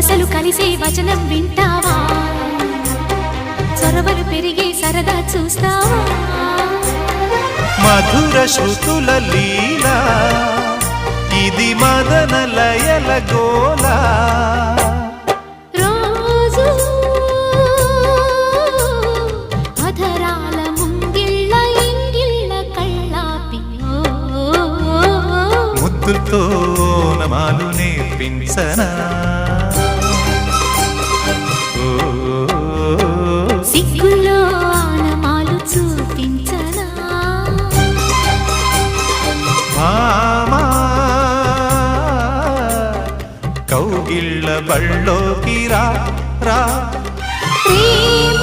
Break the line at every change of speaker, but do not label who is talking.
వరసలు కలిసే వచనం వింటావా చొరవలు పెరిగే సరదా చూస్తావా
మధుర శృతుల లీలా ఇది మదన లయల గోలా
రోజు అధరాల ముంగిళ్ళ ఇంగిళ్ళ కళ్ళాపి
ముద్దులతో నమాలు నేర్పించనా
సిగ్గుల్లో ఆనమాలు చూపించనా
మామా కౌగిళ్ళ బళ్ళోకి రా రా
ప్రేమ